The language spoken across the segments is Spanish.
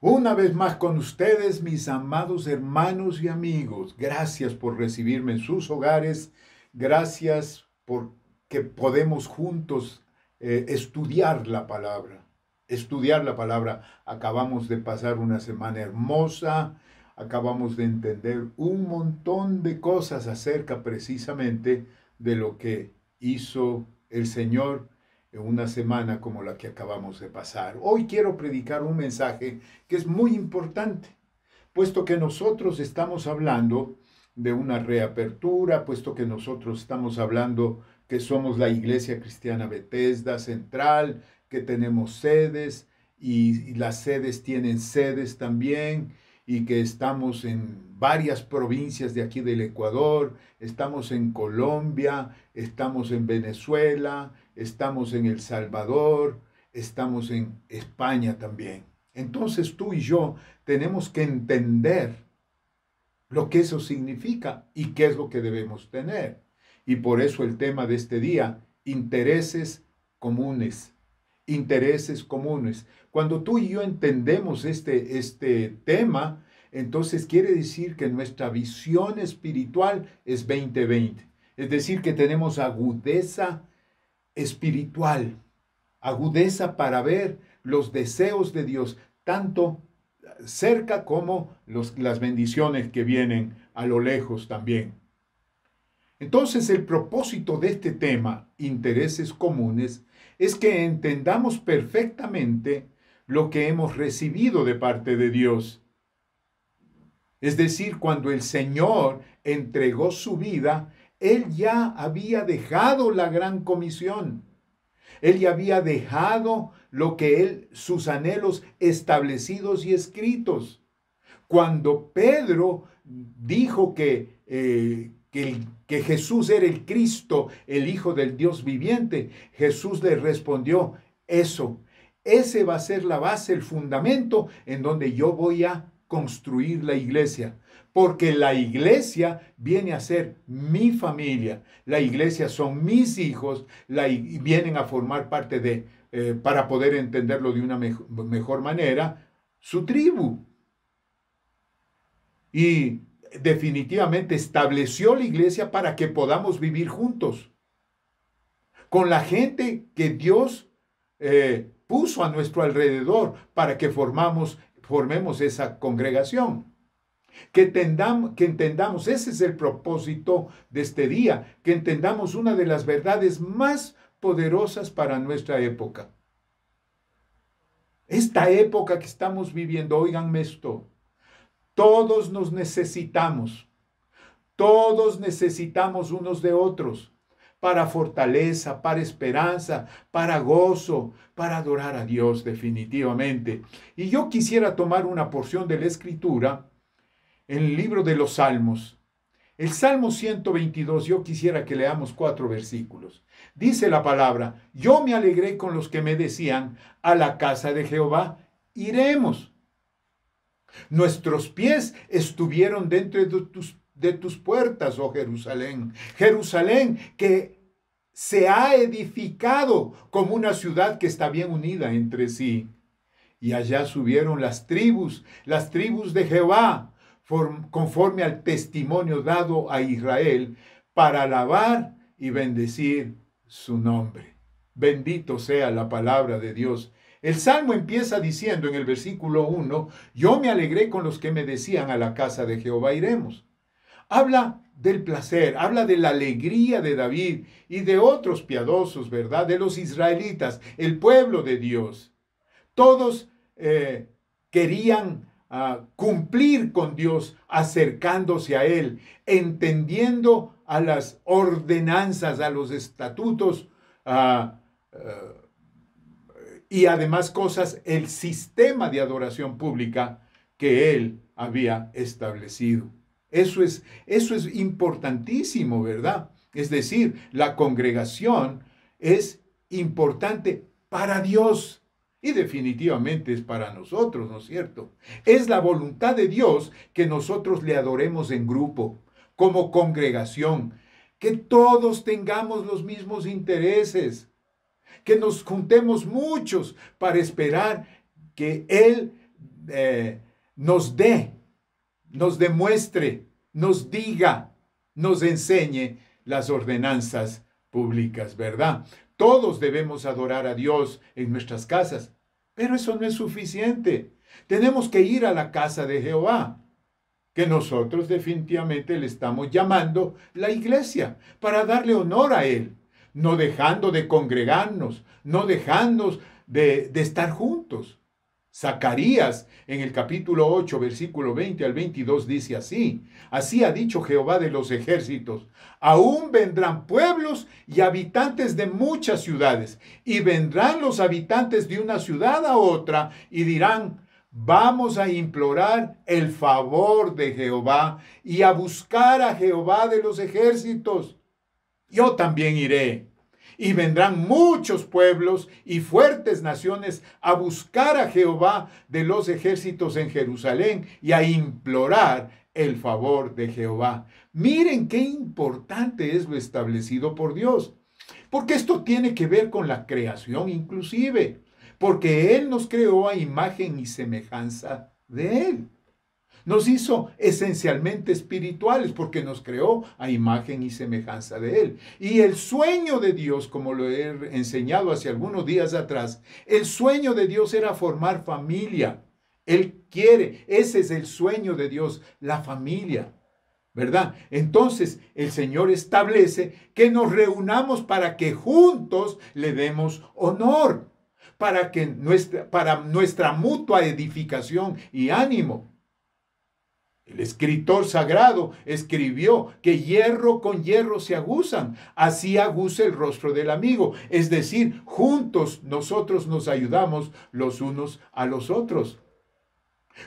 Una vez más con ustedes, mis amados hermanos y amigos. Gracias por recibirme en sus hogares. Gracias por que podemos juntos estudiar la palabra. Estudiar la palabra. Acabamos de pasar una semana hermosa. Acabamos de entender un montón de cosas acerca precisamente de lo que hizo el Señor en una semana como la que acabamos de pasar. Hoy quiero predicar un mensaje que es muy importante, puesto que nosotros estamos hablando de una reapertura, puesto que nosotros estamos hablando que somos la Iglesia Cristiana Bethesda Central, que tenemos sedes y las sedes tienen sedes también y que estamos en varias provincias de aquí del Ecuador, estamos en Colombia, estamos en Venezuela, estamos en El Salvador, estamos en España también. Entonces tú y yo tenemos que entender lo que eso significa y qué es lo que debemos tener. Y por eso el tema de este día, intereses comunes. Intereses comunes. Cuando tú y yo entendemos este tema, entonces quiere decir que nuestra visión espiritual es 2020. Es decir, que tenemos agudeza espiritual, agudeza para ver los deseos de Dios, tanto cerca como las bendiciones que vienen a lo lejos también. Entonces, el propósito de este tema, intereses comunes, es que entendamos perfectamente lo que hemos recibido de parte de Dios. Es decir, cuando el Señor entregó su vida, Él ya había dejado la gran comisión. Él ya había dejado lo que sus anhelos establecidos y escritos. Cuando Pedro dijo que Jesús era el Cristo, el Hijo del Dios viviente, Jesús le respondió, ese va a ser la base, el fundamento en donde yo voy a construir la iglesia. Porque la iglesia viene a ser mi familia, la iglesia son mis hijos, vienen a formar parte de, para poder entenderlo de una mejor manera, su tribu. Y definitivamente estableció la iglesia para que podamos vivir juntos, con la gente que Dios puso a nuestro alrededor para que formemos esa congregación. Que entendamos, ese es el propósito de este día, que entendamos una de las verdades más poderosas para nuestra época. Esta época que estamos viviendo, óiganme esto, todos nos necesitamos, todos necesitamos unos de otros para fortaleza, para esperanza, para gozo, para adorar a Dios definitivamente. Y yo quisiera tomar una porción de la Escritura en el libro de los Salmos. El Salmo 122, yo quisiera que leamos 4 versículos. Dice la palabra, yo me alegré con los que me decían, a la casa de Jehová iremos. Nuestros pies estuvieron dentro de tus puertas, oh Jerusalén. Jerusalén que se ha edificado como una ciudad que está bien unida entre sí. Y allá subieron las tribus de Jehová, conforme al testimonio dado a Israel, para alabar y bendecir su nombre. Bendito sea la palabra de Dios. El Salmo empieza diciendo en el versículo 1, yo me alegré con los que me decían, a la casa de Jehová iremos. Habla del placer, habla de la alegría de David y de otros piadosos, ¿verdad? De los israelitas, el pueblo de Dios. Todos querían cumplir con Dios, acercándose a Él, entendiendo a las ordenanzas, a los estatutos y además cosas, el sistema de adoración pública que Él había establecido. Eso es importantísimo, ¿verdad? Es decir, la congregación es importante para Dios. Y definitivamente es para nosotros, ¿no es cierto? Es la voluntad de Dios que nosotros le adoremos en grupo, como congregación, que todos tengamos los mismos intereses, que nos juntemos muchos para esperar que Él nos dé, nos demuestre, nos diga, nos enseñe las ordenanzas públicas, ¿verdad? Todos debemos adorar a Dios en nuestras casas, pero eso no es suficiente. Tenemos que ir a la casa de Jehová, que nosotros definitivamente le estamos llamando la iglesia, para darle honor a Él, no dejando de congregarnos, no dejando de estar juntos. Zacarías en el capítulo 8, versículo 20 al 22 dice así: así ha dicho Jehová de los ejércitos, aún vendrán pueblos y habitantes de muchas ciudades, y vendrán los habitantes de una ciudad a otra y dirán: vamos a implorar el favor de Jehová y a buscar a Jehová de los ejércitos. Yo también iré. Y vendrán muchos pueblos y fuertes naciones a buscar a Jehová de los ejércitos en Jerusalén y a implorar el favor de Jehová. Miren qué importante es lo establecido por Dios, porque esto tiene que ver con la creación inclusive, porque Él nos creó a imagen y semejanza de Él. Nos hizo esencialmente espirituales porque nos creó a imagen y semejanza de Él. Y el sueño de Dios, como lo he enseñado hace algunos días atrás, el sueño de Dios era formar familia. Él quiere, ese es el sueño de Dios, la familia, ¿verdad? Entonces el Señor establece que nos reunamos para que juntos le demos honor, para nuestra mutua edificación y ánimo. El escritor sagrado escribió que hierro con hierro se aguzan, así aguza el rostro del amigo. Es decir, juntos nosotros nos ayudamos los unos a los otros.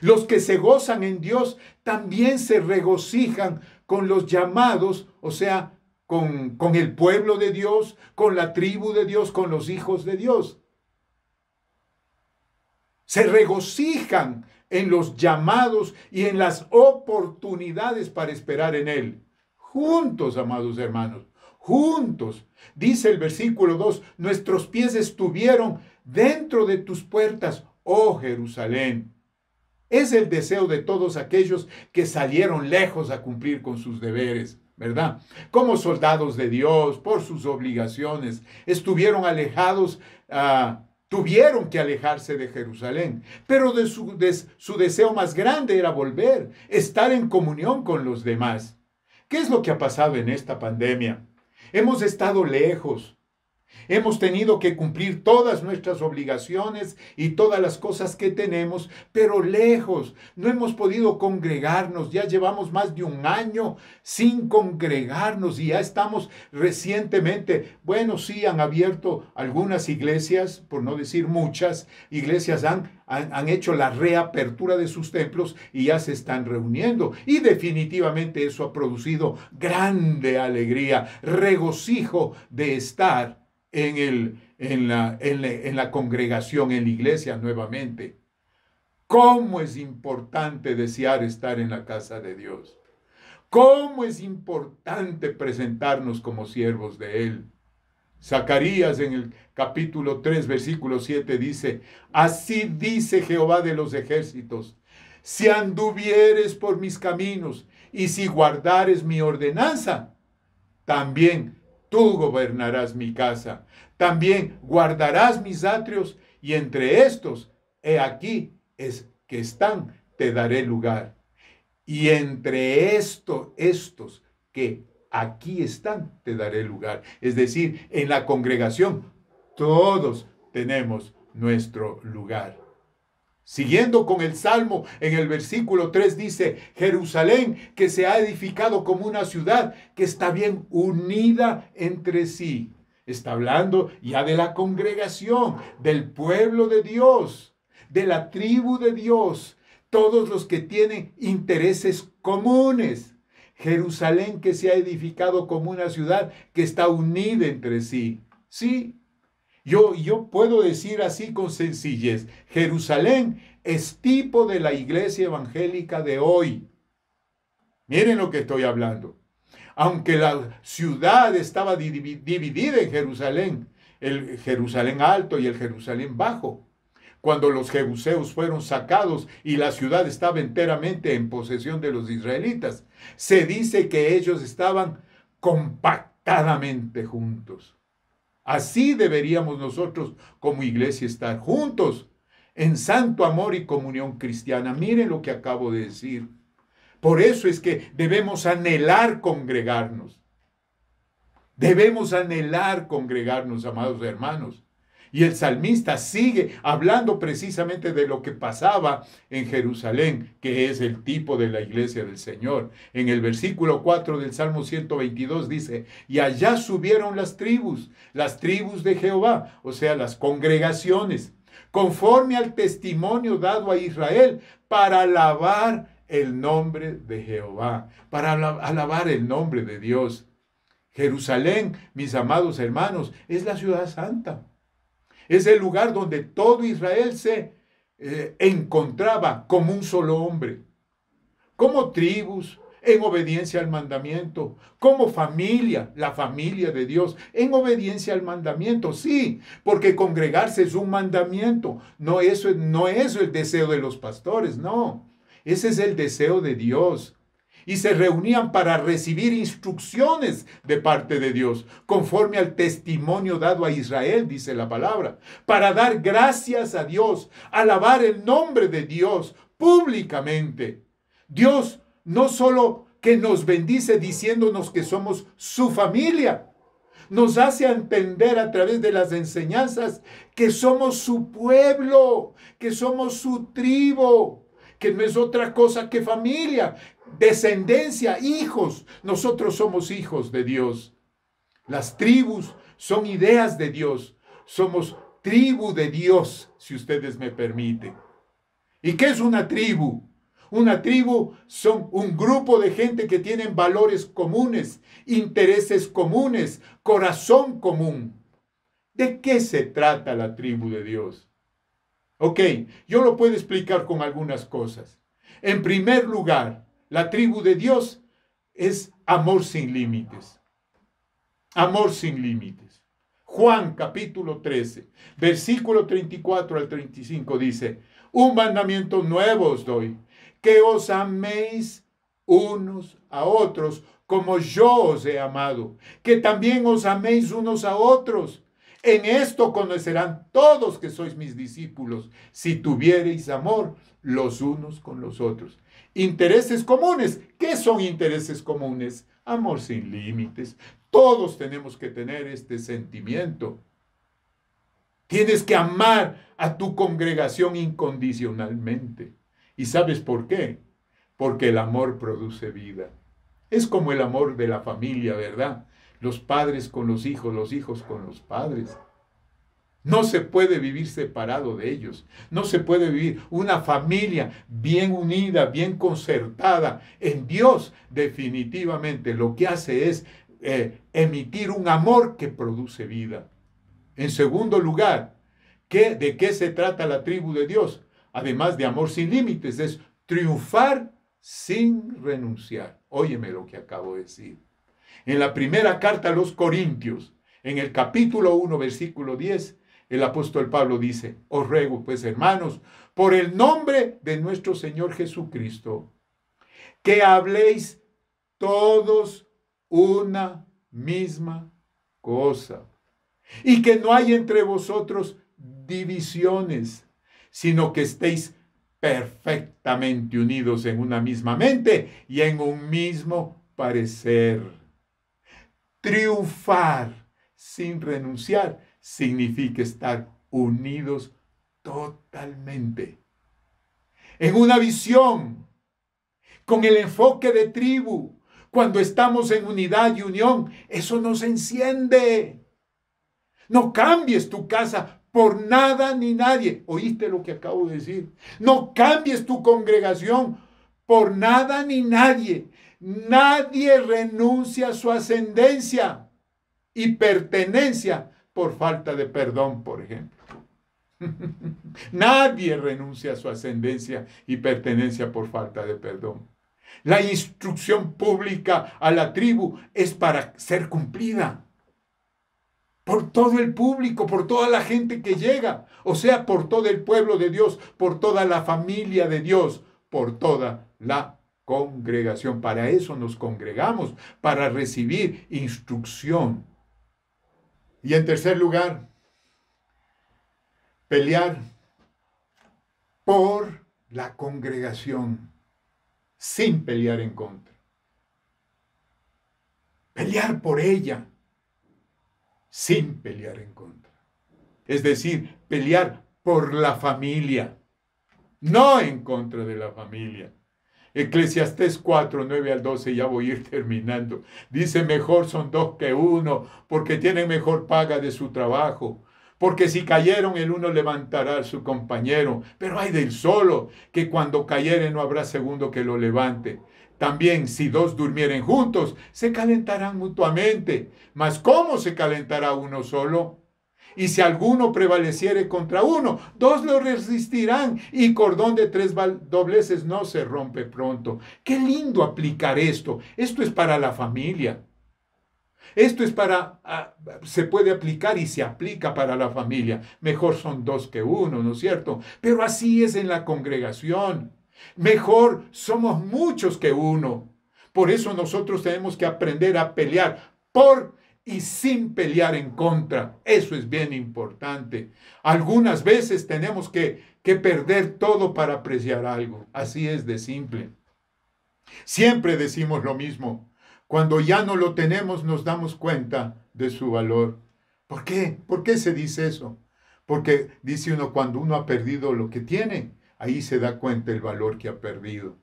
Los que se gozan en Dios también se regocijan con los llamados, o sea, con el pueblo de Dios, con la tribu de Dios, con los hijos de Dios. Se regocijan en los llamados y en las oportunidades para esperar en Él. Juntos, amados hermanos, juntos. Dice el versículo 2, nuestros pies estuvieron dentro de tus puertas, oh Jerusalén. Es el deseo de todos aquellos que salieron lejos a cumplir con sus deberes, ¿verdad? Como soldados de Dios, por sus obligaciones, estuvieron alejados, tuvieron que alejarse de Jerusalén, pero su deseo más grande era volver, estar en comunión con los demás. ¿Qué es lo que ha pasado en esta pandemia? Hemos estado lejos. Hemos tenido que cumplir todas nuestras obligaciones y todas las cosas que tenemos, pero lejos. No hemos podido congregarnos. Ya llevamos más de un año sin congregarnos y ya estamos recientemente, bueno, sí han abierto algunas iglesias, por no decir muchas, iglesias han hecho la reapertura de sus templos y ya se están reuniendo. Y definitivamente eso ha producido grande alegría, regocijo de estar en la congregación, en la iglesia nuevamente. ¿Cómo es importante desear estar en la casa de Dios? ¿Cómo es importante presentarnos como siervos de Él? Zacarías en el capítulo 3, versículo 7 dice, así dice Jehová de los ejércitos, si anduvieres por mis caminos y si guardares mi ordenanza, también tú gobernarás mi casa, también guardarás mis atrios, y entre estos, he aquí es que están, te daré lugar. Y entre estos que aquí están, te daré lugar. Es decir, en la congregación, todos tenemos nuestro lugar. Siguiendo con el Salmo, en el versículo 3 dice, Jerusalén que se ha edificado como una ciudad que está bien unida entre sí. Está hablando ya de la congregación, del pueblo de Dios, de la tribu de Dios, todos los que tienen intereses comunes. Jerusalén que se ha edificado como una ciudad que está unida entre sí. Sí. Yo puedo decir así con sencillez, Jerusalén es tipo de la iglesia evangélica de hoy. Miren lo que estoy hablando. Aunque la ciudad estaba dividida en Jerusalén, el Jerusalén alto y el Jerusalén bajo. cuando los jebuseos fueron sacados y la ciudad estaba enteramente en posesión de los israelitas. Se dice que ellos estaban compactadamente juntos. Así deberíamos nosotros como iglesia estar juntos en santo amor y comunión cristiana. Miren lo que acabo de decir. Por eso es que debemos anhelar congregarnos. Debemos anhelar congregarnos, amados hermanos. Y el salmista sigue hablando precisamente de lo que pasaba en Jerusalén, que es el tipo de la iglesia del Señor. En el versículo 4 del Salmo 122 dice, y allá subieron las tribus de Jehová, o sea, las congregaciones, conforme al testimonio dado a Israel, para alabar el nombre de Jehová, para alabar el nombre de Dios. Jerusalén, mis amados hermanos, es la ciudad santa. Es el lugar donde todo Israel se encontraba como un solo hombre, como tribus, en obediencia al mandamiento, como familia, la familia de Dios, en obediencia al mandamiento, sí, porque congregarse es un mandamiento, no es el deseo de los pastores, no, ese es el deseo de Dios. Y se reunían para recibir instrucciones de parte de Dios, conforme al testimonio dado a Israel, dice la palabra, para dar gracias a Dios, alabar el nombre de Dios públicamente. Dios no solo que nos bendice diciéndonos que somos su familia, nos hace entender a través de las enseñanzas que somos su pueblo, que somos su tribu, que no es otra cosa que familia, descendencia, hijos. Nosotros somos hijos de Dios. Las tribus son ideas de Dios. Somos tribu de Dios, si ustedes me permiten. ¿Y qué es una tribu? Una tribu son un grupo de gente que tienen valores comunes, intereses comunes, corazón común. ¿De qué se trata la tribu de Dios? Ok, yo lo puedo explicar con algunas cosas. En primer lugar, la tribu de Dios es amor sin límites. Amor sin límites. Juan capítulo 13, versículo 34 al 35 dice, un mandamiento nuevo os doy, que os améis unos a otros como yo os he amado, que también os améis unos a otros. En esto conocerán todos que sois mis discípulos, si tuviereis amor los unos con los otros. Intereses comunes. ¿Qué son intereses comunes? Amor sin límites. Todos tenemos que tener este sentimiento. Tienes que amar a tu congregación incondicionalmente. ¿Y sabes por qué? Porque el amor produce vida. Es como el amor de la familia, ¿verdad? Los padres con los hijos con los padres. No se puede vivir separado de ellos. No se puede vivir una familia bien unida, bien concertada en Dios. Definitivamente lo que hace es emitir un amor que produce vida. En segundo lugar, ¿de qué se trata la tribu de Dios? Además de amor sin límites, es triunfar sin renunciar. Óyeme lo que acabo de decir. En la primera carta a los Corintios, en el capítulo 1, versículo 10, el apóstol Pablo dice, os ruego pues, hermanos, por el nombre de nuestro Señor Jesucristo, que habléis todos una misma cosa, y que no hay entre vosotros divisiones, sino que estéis perfectamente unidos en una misma mente y en un mismo parecer. Triunfar sin renunciar significa estar unidos totalmente. En una visión, con el enfoque de tribu, cuando estamos en unidad y unión, eso nos enciende. No cambies tu casa por nada ni nadie. ¿Oíste lo que acabo de decir? No cambies tu congregación por nada ni nadie. Nadie renuncia a su ascendencia y pertenencia por falta de perdón, por ejemplo. Nadie renuncia a su ascendencia y pertenencia por falta de perdón. La instrucción pública a la tribu es para ser cumplida. por todo el público, por toda la gente que llega, o sea, por todo el pueblo de Dios, por toda la familia de Dios, por toda la congregación. Para eso nos congregamos, para recibir instrucción. Y en tercer lugar, pelear por la congregación sin pelear en contra. Pelear por ella sin pelear en contra. Es decir, pelear por la familia, no en contra de la familia. Eclesiastés 4, 9 al 12, ya voy a ir terminando. Dice, mejor son dos que uno, porque tienen mejor paga de su trabajo. Porque si cayeron, el uno levantará a su compañero. Pero hay del solo, que cuando cayere no habrá segundo que lo levante. También, si dos durmieren juntos, se calentarán mutuamente. Mas ¿cómo se calentará uno solo? Y si alguno prevaleciere contra uno, dos lo resistirán, y cordón de tres dobleces no se rompe pronto. Qué lindo aplicar esto. Esto es para la familia. Esto es se puede aplicar y se aplica para la familia. Mejor son dos que uno, ¿no es cierto? Pero así es en la congregación. Mejor somos muchos que uno. Por eso nosotros tenemos que aprender a pelear por y sin pelear en contra. Eso es bien importante. Algunas veces tenemos que perder todo para apreciar algo. Así es de simple. Siempre decimos lo mismo. Cuando ya no lo tenemos, nos damos cuenta de su valor. ¿Por qué? ¿Por qué se dice eso? Porque dice uno, cuando uno ha perdido lo que tiene, ahí se da cuenta el valor que ha perdido.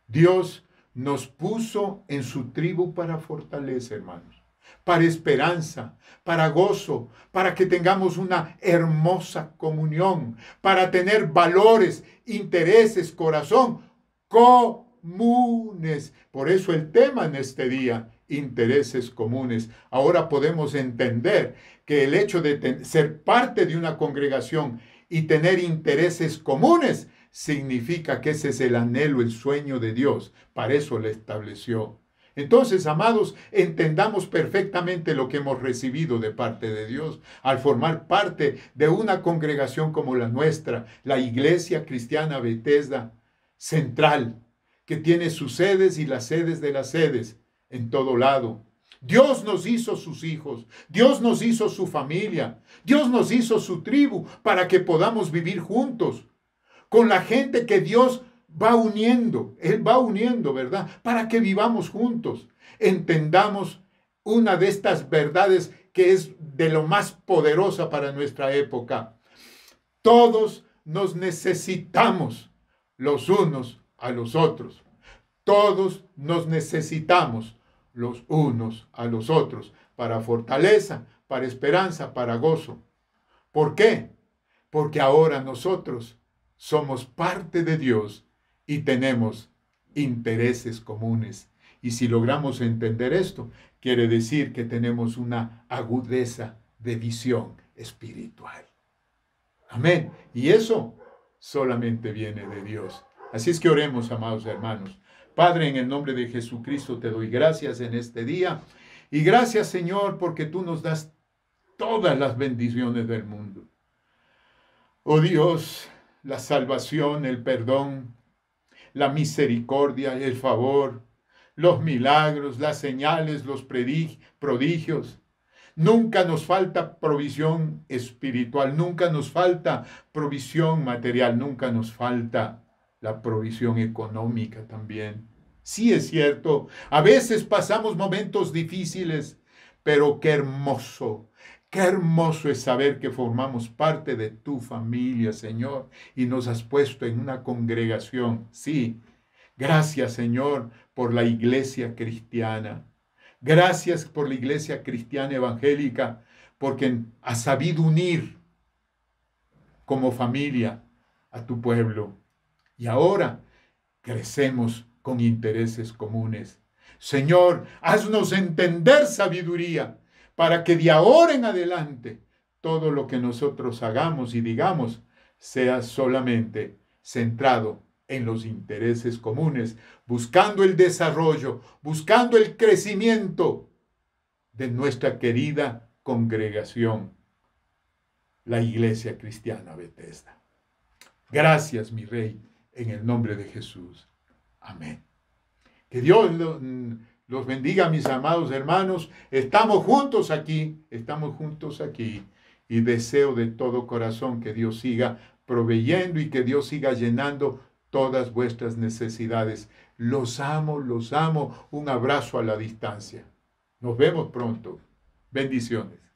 Dios nos puso en su tribu para fortaleza, hermanos, para esperanza, para gozo, para que tengamos una hermosa comunión, para tener valores, intereses, corazón, comunes. Por eso el tema en este día, intereses comunes. Ahora podemos entender que el hecho de ser parte de una congregación y tener intereses comunes significa que ese es el anhelo, el sueño de Dios. Para eso le estableció. Entonces, amados, entendamos perfectamente lo que hemos recibido de parte de Dios al formar parte de una congregación como la nuestra, la Iglesia Cristiana Bethesda Central, que tiene sus sedes y las sedes de las sedes en todo lado. Dios nos hizo sus hijos, Dios nos hizo su familia, Dios nos hizo su tribu para que podamos vivir juntos con la gente que Dios va uniendo. Él va uniendo, ¿verdad? Para que vivamos juntos. Entendamos una de estas verdades que es de lo más poderosa para nuestra época. Todos nos necesitamos los unos a los otros. Todos nos necesitamos los unos a los otros para fortaleza, para esperanza, para gozo. ¿Por qué? Porque ahora nosotros somos parte de Dios y tenemos intereses comunes. Y si logramos entender esto, quiere decir que tenemos una agudeza de visión espiritual. Amén. Y eso solamente viene de Dios. Así es que oremos, amados hermanos. Padre, en el nombre de Jesucristo te doy gracias en este día. Y gracias, Señor, porque tú nos das todas las bendiciones del mundo. Oh Dios, la salvación, el perdón, la misericordia, el favor, los milagros, las señales, los prodigios. Nunca nos falta provisión espiritual, nunca nos falta provisión material, nunca nos falta la provisión económica también. Sí es cierto, a veces pasamos momentos difíciles, pero qué hermoso es saber que formamos parte de tu familia, Señor, y nos has puesto en una congregación. Sí, gracias, Señor, por la iglesia cristiana. Gracias por la iglesia cristiana evangélica, porque ha sabido unir como familia a tu pueblo. Y ahora crecemos con intereses comunes. Señor, haznos entender sabiduría para que de ahora en adelante todo lo que nosotros hagamos y digamos sea solamente centrado en los intereses comunes, buscando el desarrollo, buscando el crecimiento de nuestra querida congregación, la Iglesia Cristiana Bethesda. Gracias, mi Rey, en el nombre de Jesús. Amén. Que Dios los bendiga, mis amados hermanos. Estamos juntos aquí, y deseo de todo corazón que Dios siga proveyendo y que Dios siga llenando todas vuestras necesidades. Los amo, los amo. Un abrazo a la distancia. Nos vemos pronto. Bendiciones.